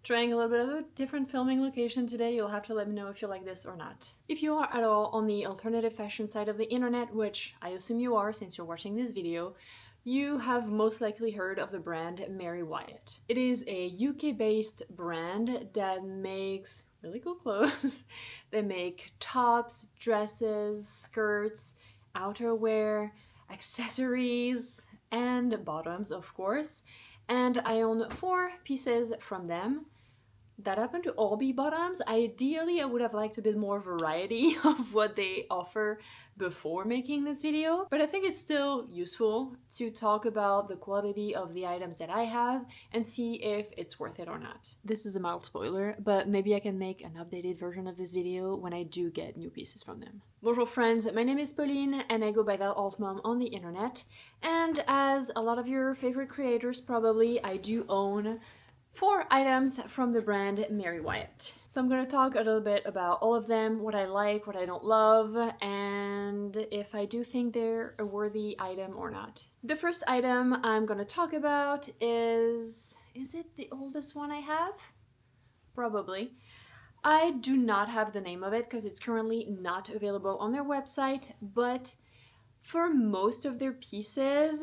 Trying a little bit of a different filming location today. You'll have to let me know if you like this or not. If you are at all on the alternative fashion side of the internet, which I assume you are since you're watching this video, you have most likely heard of the brand Mary Wyatt. It is a UK-based brand that makes really cool clothes. They make tops, dresses, skirts, outerwear, accessories, and bottoms, of course. And I own 4 pieces from them that happen to all be bottoms. Ideally, I would have liked a bit more variety of what they offer before making this video, but I think it's still useful to talk about the quality of the items that I have and see if it's worth it or not. This is a mild spoiler, but maybe I can make an updated version of this video when I do get new pieces from them. Bonjour friends, my name is Pauline and I go by that alt mom on the internet, and as a lot of your favorite creators probably, I do own 4 items from the brand Mary Wyatt. So I'm going to talk a little bit about all of them, what I like, what I don't love, and if I do think they're a worthy item or not. The first item I'm going to talk about is it the oldest one I have? Probably. I do not have the name of it because it's currently not available on their website, but for most of their pieces,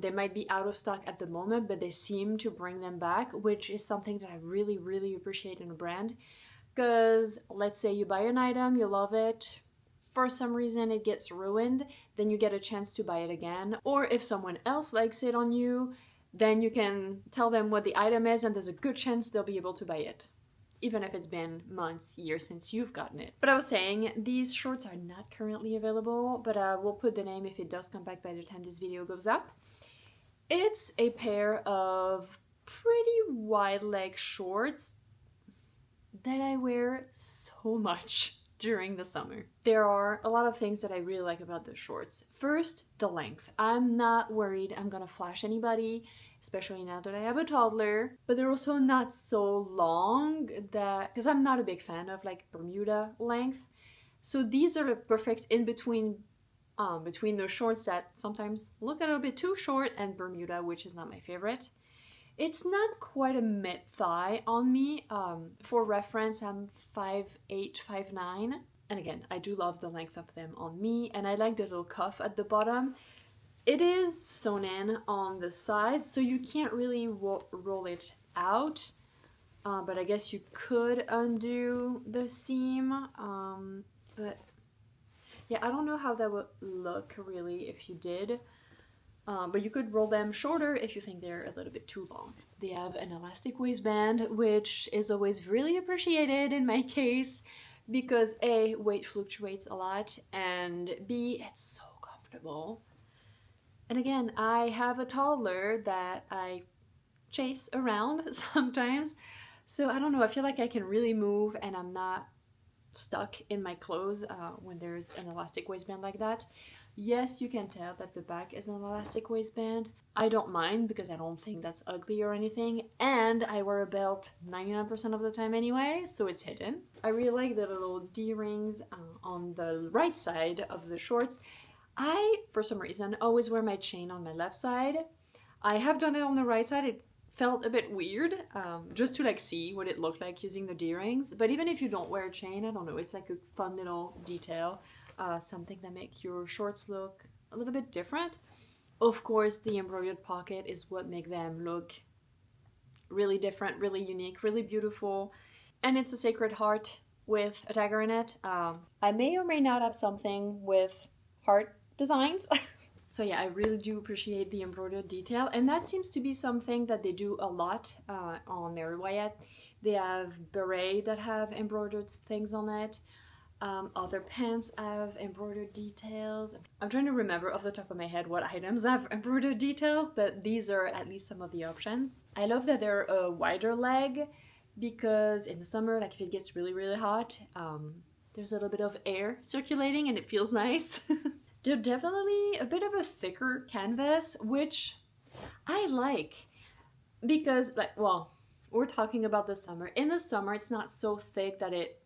they might be out of stock at the moment, but they seem to bring them back, which is something that I really, really appreciate in a brand. Because let's say you buy an item, you love it, for some reason it gets ruined, then you get a chance to buy it again. Or if someone else likes it on you, then you can tell them what the item is and there's a good chance they'll be able to buy it, even if it's been months, years since you've gotten it. But I was saying, these shorts are not currently available, but we'll put the name if it does come back by the time this video goes up. It's a pair of pretty wide leg shorts that I wear so much during the summer. There are a lot of things that I really like about the shorts. First, the length. I'm not worried I'm gonna flash anybody, especially now that I have a toddler, but they're also not so long that, because I'm not a big fan of like Bermuda length. So these are the perfect in between those shorts that sometimes look a little bit too short and Bermuda, which is not my favorite. It's not quite a mid-thigh on me. For reference, I'm 5'8", 5'9". And again, I do love the length of them on me, and I like the little cuff at the bottom. It is sewn in on the sides, so you can't really roll it out, but I guess you could undo the seam, but yeah, I don't know how that would look really if you did, but you could roll them shorter if you think they're a little bit too long. They have an elastic waistband, which is always really appreciated in my case, because A, weight fluctuates a lot, and B, it's so comfortable. And again, I have a toddler that I chase around sometimes, so I don't know, I feel like I can really move and I'm not stuck in my clothes when there's an elastic waistband like that. Yes, you can tell that the back is an elastic waistband. I don't mind because I don't think that's ugly or anything, and I wear a belt 99% of the time anyway, so it's hidden. I really like the little D-rings on the right side of the shorts. I, for some reason, always wear my chain on my left side. I have done it on the right side. It felt a bit weird, just to like see what it looked like using the D-rings. But even if you don't wear a chain, I don't know, it's like a fun little detail, something that makes your shorts look a little bit different. Of course, the embroidered pocket is what makes them look really different, really unique, really beautiful. And it's a Sacred Heart with a dagger in it. I may or may not have something with heart designs. So yeah, I really do appreciate the embroidered detail, and that seems to be something that they do a lot on Mary Wyatt. They have berets that have embroidered things on it. Other pants have embroidered details. I'm trying to remember off the top of my head what items have embroidered details, but these are at least some of the options. I love that they're a wider leg, because in the summer, like if it gets really, really hot, there's a little bit of air circulating and it feels nice. They're definitely a bit of a thicker canvas, which I like, because like, well, we're talking about the summer. In the summer, it's not so thick that it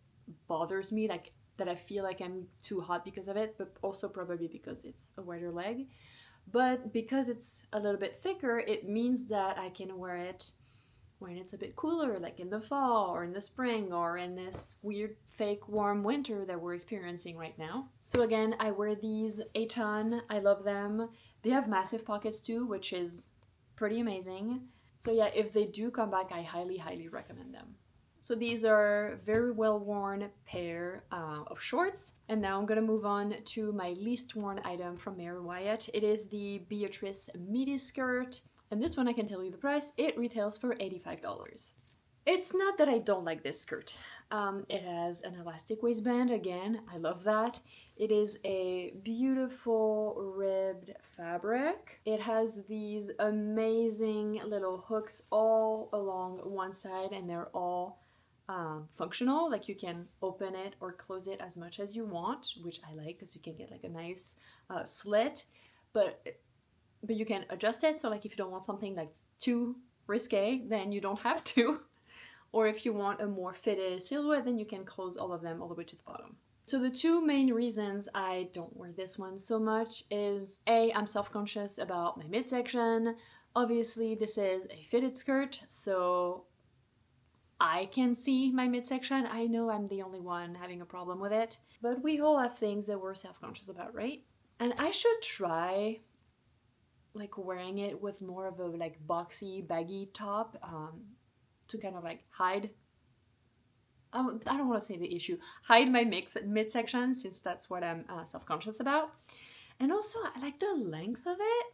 bothers me, like that I feel like I'm too hot because of it, but also probably because it's a wider leg. But because it's a little bit thicker, it means that I can wear it when it's a bit cooler, like in the fall or in the spring or in this weird fake warm winter that we're experiencing right now. So again, I wear these a ton. I love them. They have massive pockets too, which is pretty amazing. So yeah, if they do come back, I highly recommend them. So these are very well worn pair of shorts. And now I'm gonna move on to my least worn item from Mary Wyatt. It is the Beatrice midi skirt. And this one, I can tell you the price, it retails for $85. It's not that I don't like this skirt. It has an elastic waistband, again, I love that. It is a beautiful ribbed fabric. It has these amazing little hooks all along one side, and they're all functional. Like you can open it or close it as much as you want, which I like because you can get like a nice slit, but you can adjust it. So like if you don't want something like too risque, then you don't have to. Or if you want a more fitted silhouette, then you can close all of them all the way to the bottom. So the two main reasons I don't wear this one so much is A, I'm self-conscious about my midsection. Obviously this is a fitted skirt, so I can see my midsection. I know I'm the only one having a problem with it, but we all have things that we're self-conscious about, right? And I should try like wearing it with more of a like boxy, baggy top to kind of like hide, I don't want to say the issue, hide my midsection, since that's what I'm self-conscious about. And also I like the length of it.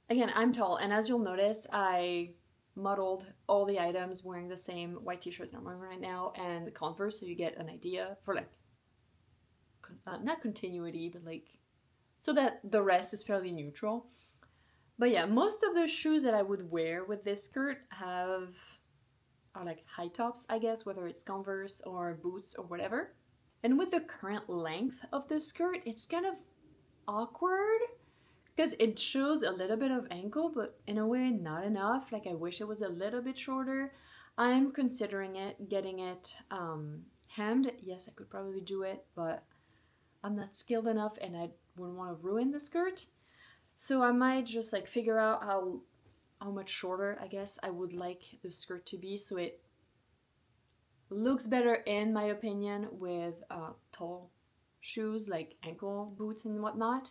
Again, I'm tall, and as you'll notice, I modeled all the items wearing the same white t-shirt that I'm wearing right now and the Converse, so you get an idea for like, not continuity, but like, so that the rest is fairly neutral. But yeah, most of the shoes that I would wear with this skirt are like high tops, I guess, whether it's Converse or boots or whatever. And with the current length of the skirt, it's kind of awkward because it shows a little bit of ankle, but in a way not enough. Like I wish it was a little bit shorter. I'm considering getting it hemmed. Yes, I could probably do it, but I'm not skilled enough and I wouldn't want to ruin the skirt. So I might just like figure out how much shorter, I guess, I would like the skirt to be, so it looks better, in my opinion, with tall shoes like ankle boots and whatnot.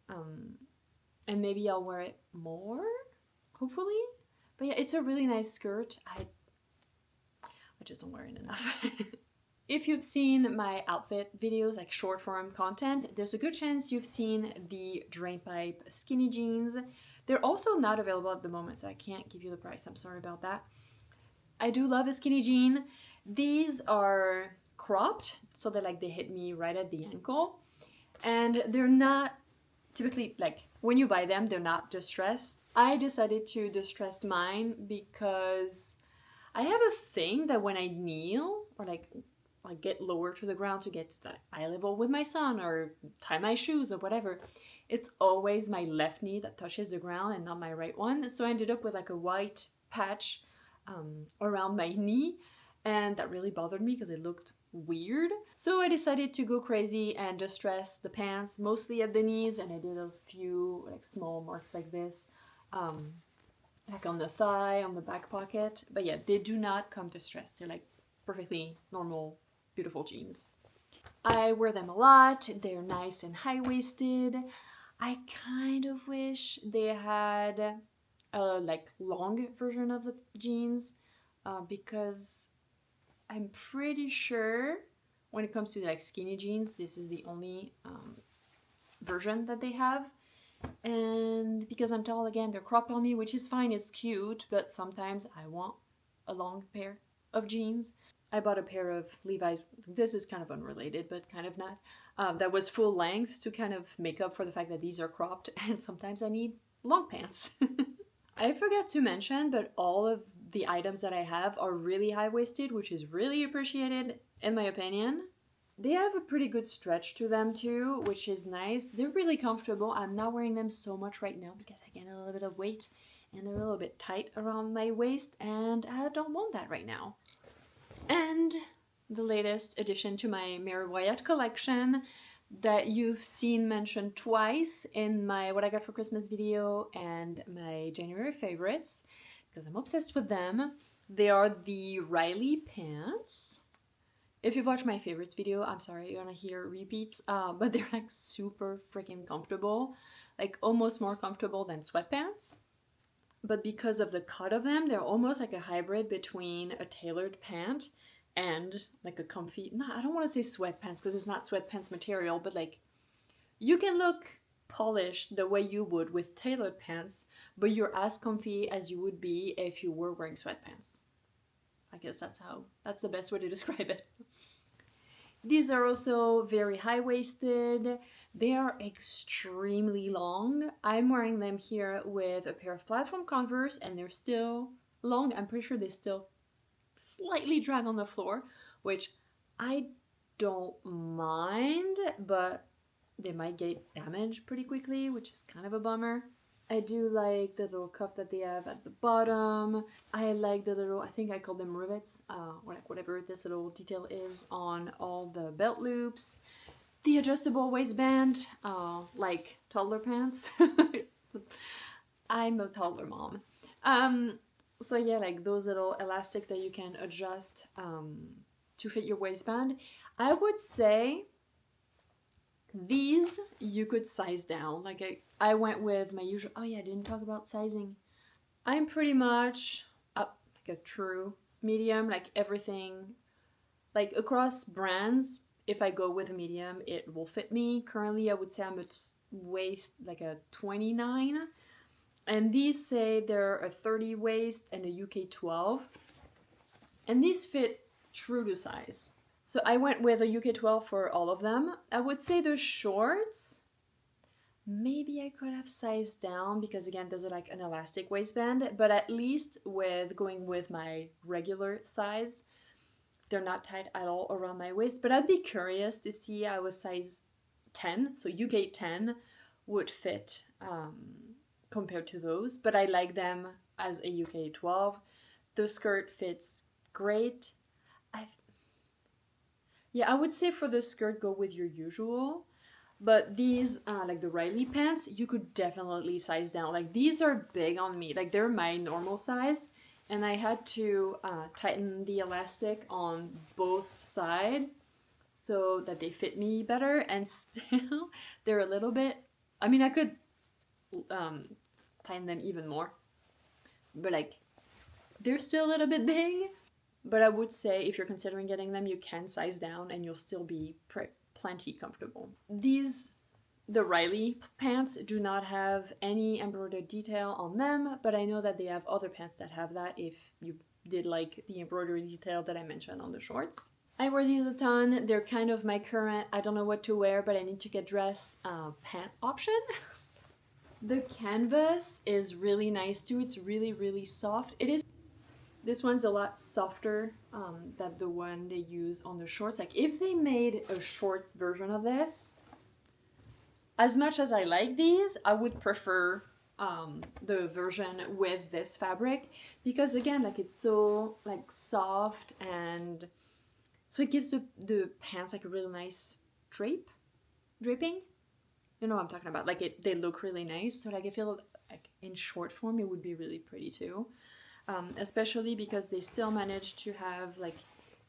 And maybe I'll wear it more, hopefully. But yeah, it's a really nice skirt. I just don't wear it enough. If you've seen my outfit videos, like short form content, there's a good chance you've seen the Drainpipe skinny jeans. They're also not available at the moment, so I can't give you the price. I'm sorry about that. I do love a skinny jean. These are cropped, so they're like, they hit me right at the ankle. And they're not typically, like, when you buy them, they're not distressed. I decided to distress mine because I have a thing that when I kneel or like get lower to the ground to get to that eye level with my son or tie my shoes or whatever, it's always my left knee that touches the ground and not my right one. So I ended up with like a white patch around my knee, and that really bothered me because it looked weird. So I decided to go crazy and distress the pants, mostly at the knees, and I did a few like small marks like this, like on the thigh, on the back pocket. But yeah, they do not come distressed. They're like perfectly normal, beautiful jeans. I wear them a lot. They're nice and high-waisted. I kind of wish they had a like long version of the jeans because I'm pretty sure when it comes to like skinny jeans, this is the only version that they have. And because I'm tall, again, they're cropped on me, which is fine, it's cute, but sometimes I want a long pair of jeans. I bought a pair of Levi's, this is kind of unrelated, but kind of not, that was full length to kind of make up for the fact that these are cropped, and sometimes I need long pants. I forgot to mention, but all of the items that I have are really high-waisted, which is really appreciated, in my opinion. They have a pretty good stretch to them too, which is nice. They're really comfortable. I'm not wearing them so much right now because I gained a little bit of weight, and they're a little bit tight around my waist, and I don't want that right now. And the latest addition to my Mary Wyatt collection that you've seen mentioned twice in my What I Got for Christmas video and my January favorites, because I'm obsessed with them. They are the Riley pants. If you've watched my favorites video, I'm sorry, you're gonna hear repeats, but they're like super freaking comfortable, like almost more comfortable than sweatpants. But because of the cut of them, they're almost like a hybrid between a tailored pant and like a comfy, no, I don't want to say sweatpants because it's not sweatpants material, but like you can look polished the way you would with tailored pants, but you're as comfy as you would be if you were wearing sweatpants. I guess that's the best way to describe it. These are also very high-waisted. They are extremely long. I'm wearing them here with a pair of platform Converse and they're still long. I'm pretty sure they still slightly drag on the floor, which I don't mind, but they might get damaged pretty quickly, which is kind of a bummer. I do like the little cuff that they have at the bottom. I like the little, I think I call them rivets, or like whatever this little detail is on all the belt loops. The adjustable waistband, like toddler pants. I'm a toddler mom. So yeah, like those little elastic that you can adjust to fit your waistband. I would say these you could size down. Like I went with my usual, oh yeah, I didn't talk about sizing. I'm pretty much up like a true medium, like everything, like across brands, if I go with a medium, it will fit me. Currently, I would say I'm a waist, like a 29. And these say they're a 30 waist and a UK 12. And these fit true to size. So I went with a UK 12 for all of them. I would say the shorts, maybe I could have sized down because again, there's like an elastic waistband, but at least with going with my regular size, they're not tight at all around my waist. But I'd be curious to see how a size 10, so UK 10, would fit compared to those. But I like them as a UK 12. The skirt fits great. Yeah, I would say for the skirt, go with your usual. But these, like the Riley pants, you could definitely size down. Like these are big on me. Like they're my normal size. And I had to tighten the elastic on both sides so that they fit me better. And still, they're a little bit, I mean, I could tighten them even more. But like, they're still a little bit big. But I would say if you're considering getting them, you can size down and you'll still be plenty comfortable. These, the Riley pants, do not have any embroidered detail on them, but I know that they have other pants that have that if you did like the embroidery detail that I mentioned on the shorts. I wear these a ton. They're kind of my current, I don't know what to wear, but I need to get dressed pant option. The canvas is really nice too. It's really, really soft. It is. This one's a lot softer than the one they use on the shorts. Like if they made a shorts version of this, as much as I like these, I would prefer the version with this fabric because again, like it's so like soft and so it gives the pants like a really nice draping. You know what I'm talking about? Like they look really nice. So like I feel like in short form, it would be really pretty too. Especially because they still manage to have like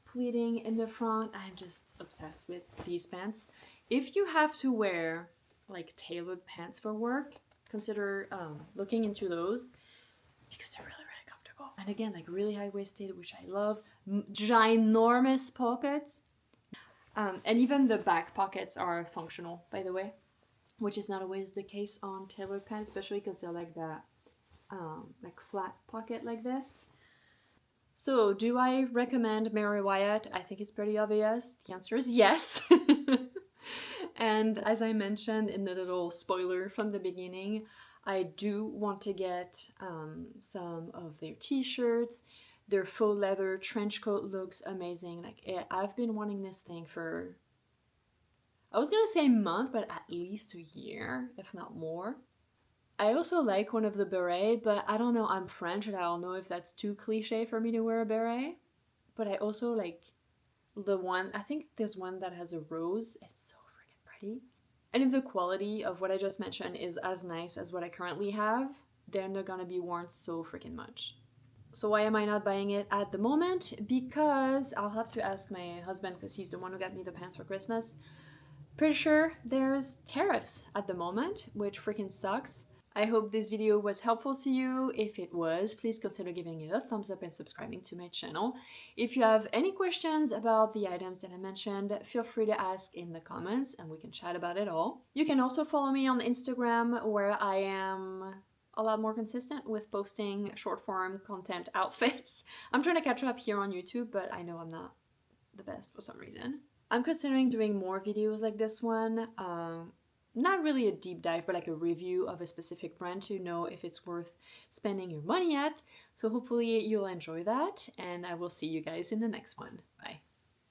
pleating in the front. I'm just obsessed with these pants. If you have to wear like tailored pants for work, consider looking into those because they're really, really comfortable. And again, like really high-waisted, which I love. Ginormous pockets. And even the back pockets are functional, by the way, which is not always the case on tailored pants, especially because they're like that. Like flat pocket like this. So do I recommend Mary Wyatt? I think it's pretty obvious. The answer is yes. And as I mentioned in the little spoiler from the beginning, I do want to get some of their t-shirts. Their faux leather trench coat looks amazing. Like I've been wanting this thing for, I was gonna say a month, but at least a year, if not more. I also like one of the berets, but I don't know, I'm French and I don't know if that's too cliche for me to wear a beret. But I also like the one, I think there's one that has a rose. It's so freaking pretty. And if the quality of what I just mentioned is as nice as what I currently have, then they're gonna be worn so freaking much. So why am I not buying it at the moment? Because I'll have to ask my husband, because he's the one who got me the pants for Christmas. Pretty sure there's tariffs at the moment, which freaking sucks. I hope this video was helpful to you. If it was, please consider giving it a thumbs up and subscribing to my channel. If you have any questions about the items that I mentioned, feel free to ask in the comments and we can chat about it all. You can also follow me on Instagram, where I am a lot more consistent with posting short form content outfits. I'm trying to catch up here on YouTube, but I know I'm not the best for some reason. I'm considering doing more videos like this one. Not really a deep dive, but like a review of a specific brand to know if it's worth spending your money at. So hopefully you'll enjoy that, and I will see you guys in the next one. Bye.